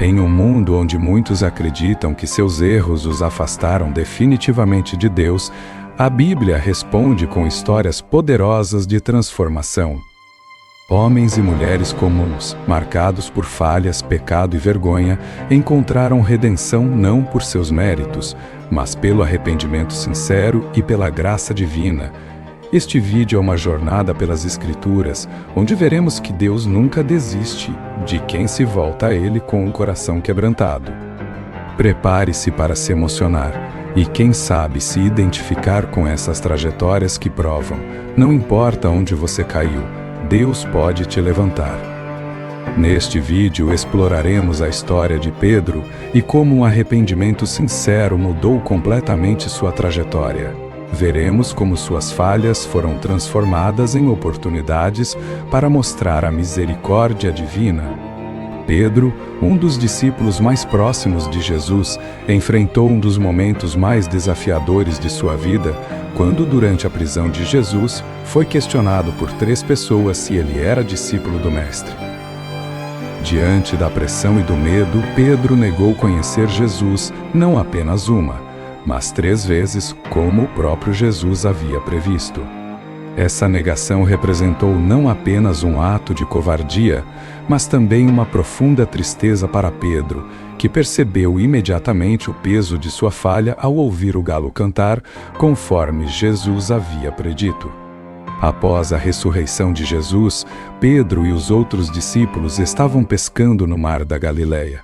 Em um mundo onde muitos acreditam que seus erros os afastaram definitivamente de Deus, a Bíblia responde com histórias poderosas de transformação. Homens e mulheres comuns, marcados por falhas, pecado e vergonha, encontraram redenção não por seus méritos, mas pelo arrependimento sincero e pela graça divina. Este vídeo é uma jornada pelas Escrituras, onde veremos que Deus nunca desiste de quem se volta a Ele com um coração quebrantado. Prepare-se para se emocionar e, quem sabe, se identificar com essas trajetórias que provam: não importa onde você caiu, Deus pode te levantar. Neste vídeo exploraremos a história de Pedro e como um arrependimento sincero mudou completamente sua trajetória. Veremos como suas falhas foram transformadas em oportunidades para mostrar a misericórdia divina. Pedro, um dos discípulos mais próximos de Jesus, enfrentou um dos momentos mais desafiadores de sua vida, quando, durante a prisão de Jesus, foi questionado por 3 pessoas se ele era discípulo do Mestre. Diante da pressão e do medo, Pedro negou conhecer Jesus, não apenas uma, mas 3 vezes, como o próprio Jesus havia previsto. Essa negação representou não apenas um ato de covardia, mas também uma profunda tristeza para Pedro, que percebeu imediatamente o peso de sua falha ao ouvir o galo cantar, conforme Jesus havia predito. Após a ressurreição de Jesus, Pedro e os outros discípulos estavam pescando no mar da Galileia.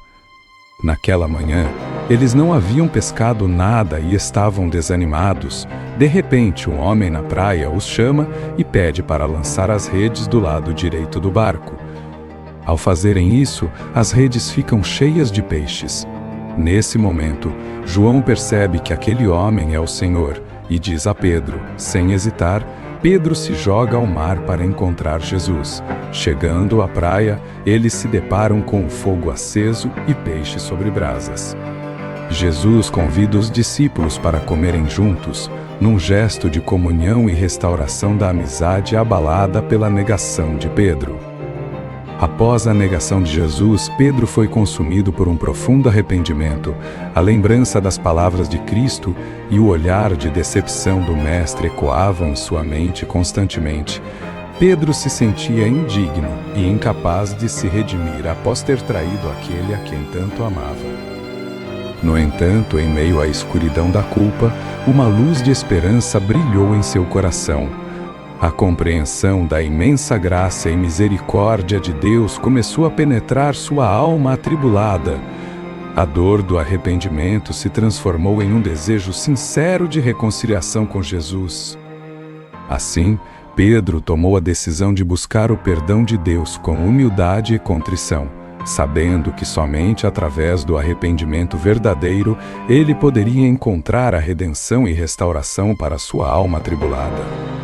Naquela manhã, eles não haviam pescado nada e estavam desanimados. De repente, um homem na praia os chama e pede para lançar as redes do lado direito do barco. Ao fazerem isso, as redes ficam cheias de peixes. Nesse momento, João percebe que aquele homem é o Senhor e diz a Pedro, sem hesitar, Pedro se joga ao mar para encontrar Jesus. Chegando à praia, eles se deparam com o fogo aceso e peixe sobre brasas. Jesus convida os discípulos para comerem juntos, num gesto de comunhão e restauração da amizade abalada pela negação de Pedro. Após a negação de Jesus, Pedro foi consumido por um profundo arrependimento. A lembrança das palavras de Cristo e o olhar de decepção do Mestre ecoavam em sua mente constantemente. Pedro se sentia indigno e incapaz de se redimir após ter traído aquele a quem tanto amava. No entanto, em meio à escuridão da culpa, uma luz de esperança brilhou em seu coração. A compreensão da imensa graça e misericórdia de Deus começou a penetrar sua alma atribulada. A dor do arrependimento se transformou em um desejo sincero de reconciliação com Jesus. Assim, Pedro tomou a decisão de buscar o perdão de Deus com humildade e contrição, sabendo que somente através do arrependimento verdadeiro ele poderia encontrar a redenção e restauração para sua alma atribulada.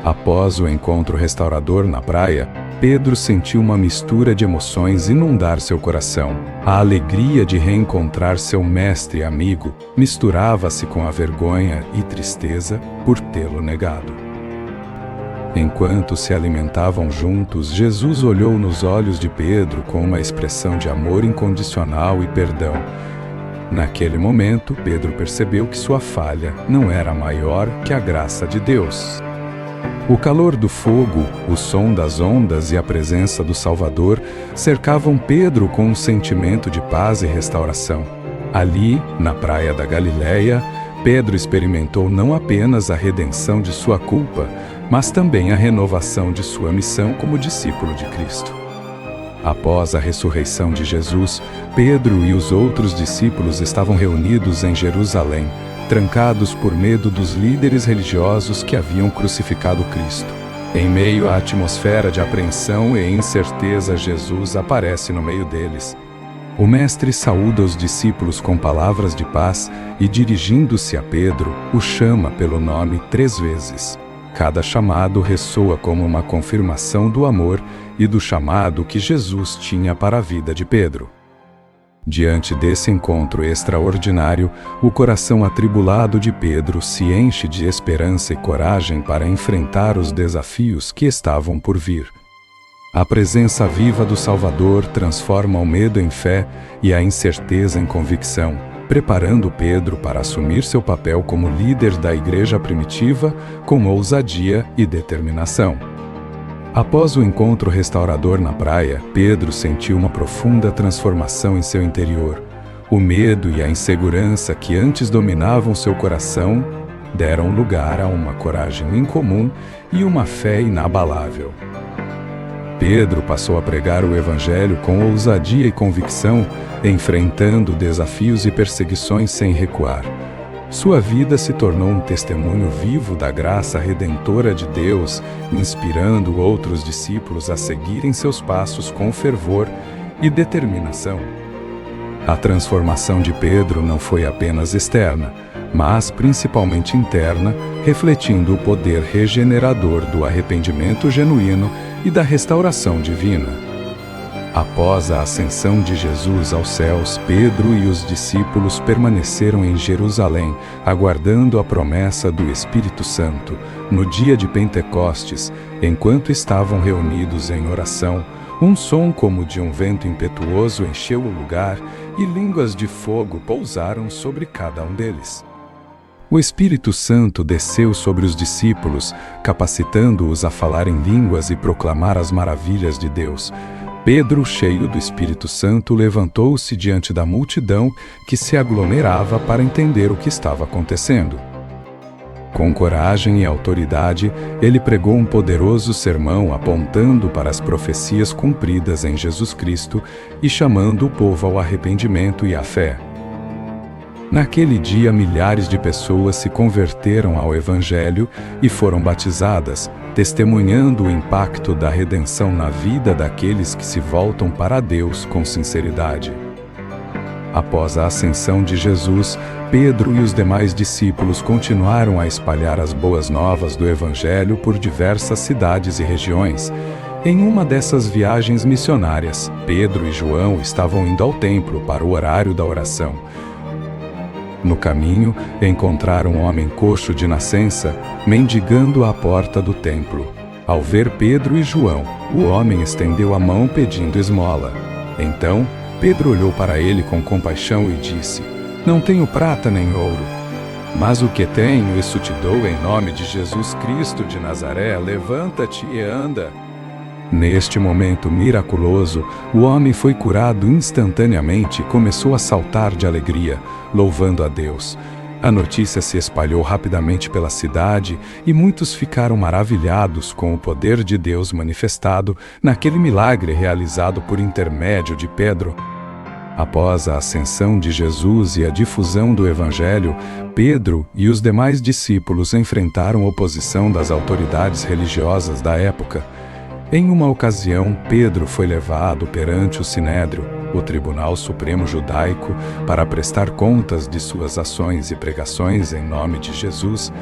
Após o encontro restaurador na praia, Pedro sentiu uma mistura de emoções inundar seu coração. A alegria de reencontrar seu mestre e amigo misturava-se com a vergonha e tristeza por tê-lo negado. Enquanto se alimentavam juntos, Jesus olhou nos olhos de Pedro com uma expressão de amor incondicional e perdão. Naquele momento, Pedro percebeu que sua falha não era maior que a graça de Deus. O calor do fogo, o som das ondas e a presença do Salvador cercavam Pedro com um sentimento de paz e restauração. Ali, na praia da Galileia, Pedro experimentou não apenas a redenção de sua culpa, mas também a renovação de sua missão como discípulo de Cristo. Após a ressurreição de Jesus, Pedro e os outros discípulos estavam reunidos em Jerusalém, trancados por medo dos líderes religiosos que haviam crucificado Cristo. Em meio à atmosfera de apreensão e incerteza, Jesus aparece no meio deles. O Mestre saúda os discípulos com palavras de paz e, dirigindo-se a Pedro, o chama pelo nome 3 vezes. Cada chamado ressoa como uma confirmação do amor e do chamado que Jesus tinha para a vida de Pedro. Diante desse encontro extraordinário, o coração atribulado de Pedro se enche de esperança e coragem para enfrentar os desafios que estavam por vir. A presença viva do Salvador transforma o medo em fé e a incerteza em convicção, preparando Pedro para assumir seu papel como líder da igreja primitiva com ousadia e determinação. Após o encontro restaurador na praia, Pedro sentiu uma profunda transformação em seu interior. O medo e a insegurança que antes dominavam seu coração deram lugar a uma coragem incomum e uma fé inabalável. Pedro passou a pregar o Evangelho com ousadia e convicção, enfrentando desafios e perseguições sem recuar. Sua vida se tornou um testemunho vivo da graça redentora de Deus, inspirando outros discípulos a seguirem seus passos com fervor e determinação. A transformação de Pedro não foi apenas externa, mas principalmente interna, refletindo o poder regenerador do arrependimento genuíno e da restauração divina. Após a ascensão de Jesus aos céus, Pedro e os discípulos permaneceram em Jerusalém, aguardando a promessa do Espírito Santo. No dia de Pentecostes, enquanto estavam reunidos em oração, um som como de um vento impetuoso encheu o lugar e línguas de fogo pousaram sobre cada um deles. O Espírito Santo desceu sobre os discípulos, capacitando-os a falar em línguas e proclamar as maravilhas de Deus. Pedro, cheio do Espírito Santo, levantou-se diante da multidão que se aglomerava para entender o que estava acontecendo. Com coragem e autoridade, ele pregou um poderoso sermão apontando para as profecias cumpridas em Jesus Cristo e chamando o povo ao arrependimento e à fé. Naquele dia, milhares de pessoas se converteram ao Evangelho e foram batizadas, testemunhando o impacto da redenção na vida daqueles que se voltam para Deus com sinceridade. Após a ascensão de Jesus, Pedro e os demais discípulos continuaram a espalhar as boas novas do Evangelho por diversas cidades e regiões. Em uma dessas viagens missionárias, Pedro e João estavam indo ao templo para o horário da oração. No caminho, encontraram um homem coxo de nascença, mendigando à porta do templo. Ao ver Pedro e João, o homem estendeu a mão pedindo esmola. Então, Pedro olhou para ele com compaixão e disse: "Não tenho prata nem ouro, mas o que tenho, isso te dou em nome de Jesus Cristo de Nazaré, levanta-te e anda." Neste momento miraculoso, o homem foi curado instantaneamente e começou a saltar de alegria, louvando a Deus. A notícia se espalhou rapidamente pela cidade e muitos ficaram maravilhados com o poder de Deus manifestado naquele milagre realizado por intermédio de Pedro. Após a ascensão de Jesus e a difusão do Evangelho, Pedro e os demais discípulos enfrentaram oposição das autoridades religiosas da época. Em uma ocasião, Pedro foi levado perante o Sinédrio, o Tribunal Supremo Judaico, para prestar contas de suas ações e pregações em nome de Jesus.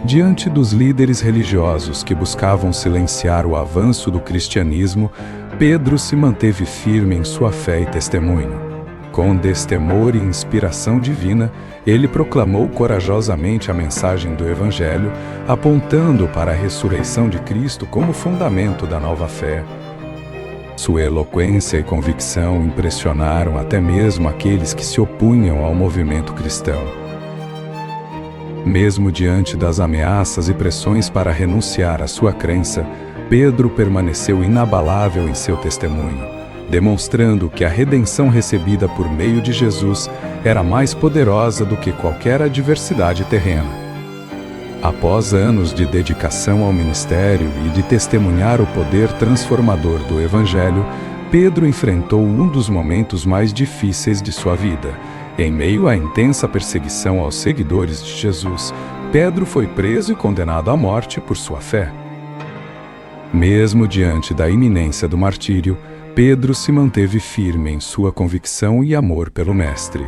Diante dos líderes religiosos que buscavam silenciar o avanço do cristianismo, Pedro se manteve firme em sua fé e testemunho. Com destemor e inspiração divina, ele proclamou corajosamente a mensagem do Evangelho, apontando para a ressurreição de Cristo como fundamento da nova fé. Sua eloquência e convicção impressionaram até mesmo aqueles que se opunham ao movimento cristão. Mesmo diante das ameaças e pressões para renunciar à sua crença, Pedro permaneceu inabalável em seu testemunho, demonstrando que a redenção recebida por meio de Jesus era mais poderosa do que qualquer adversidade terrena. Após anos de dedicação ao ministério e de testemunhar o poder transformador do Evangelho, Pedro enfrentou um dos momentos mais difíceis de sua vida. Em meio à intensa perseguição aos seguidores de Jesus, Pedro foi preso e condenado à morte por sua fé. Mesmo diante da iminência do martírio, Pedro se manteve firme em sua convicção e amor pelo Mestre.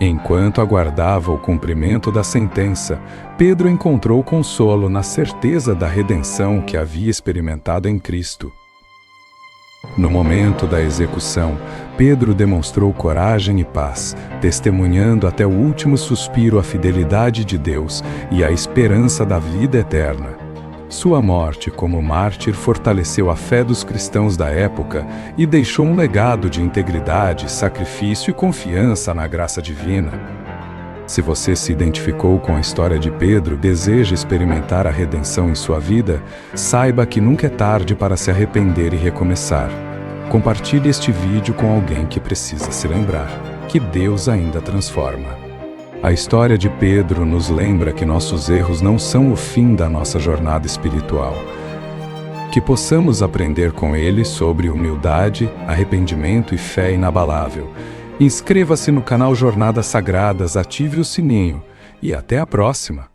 Enquanto aguardava o cumprimento da sentença, Pedro encontrou consolo na certeza da redenção que havia experimentado em Cristo. No momento da execução, Pedro demonstrou coragem e paz, testemunhando até o último suspiro a fidelidade de Deus e a esperança da vida eterna. Sua morte como mártir fortaleceu a fé dos cristãos da época e deixou um legado de integridade, sacrifício e confiança na graça divina. Se você se identificou com a história de Pedro e deseja experimentar a redenção em sua vida, saiba que nunca é tarde para se arrepender e recomeçar. Compartilhe este vídeo com alguém que precisa se lembrar que Deus ainda transforma. A história de Pedro nos lembra que nossos erros não são o fim da nossa jornada espiritual. Que possamos aprender com ele sobre humildade, arrependimento e fé inabalável. Inscreva-se no canal Jornadas Sagradas, ative o sininho e até a próxima!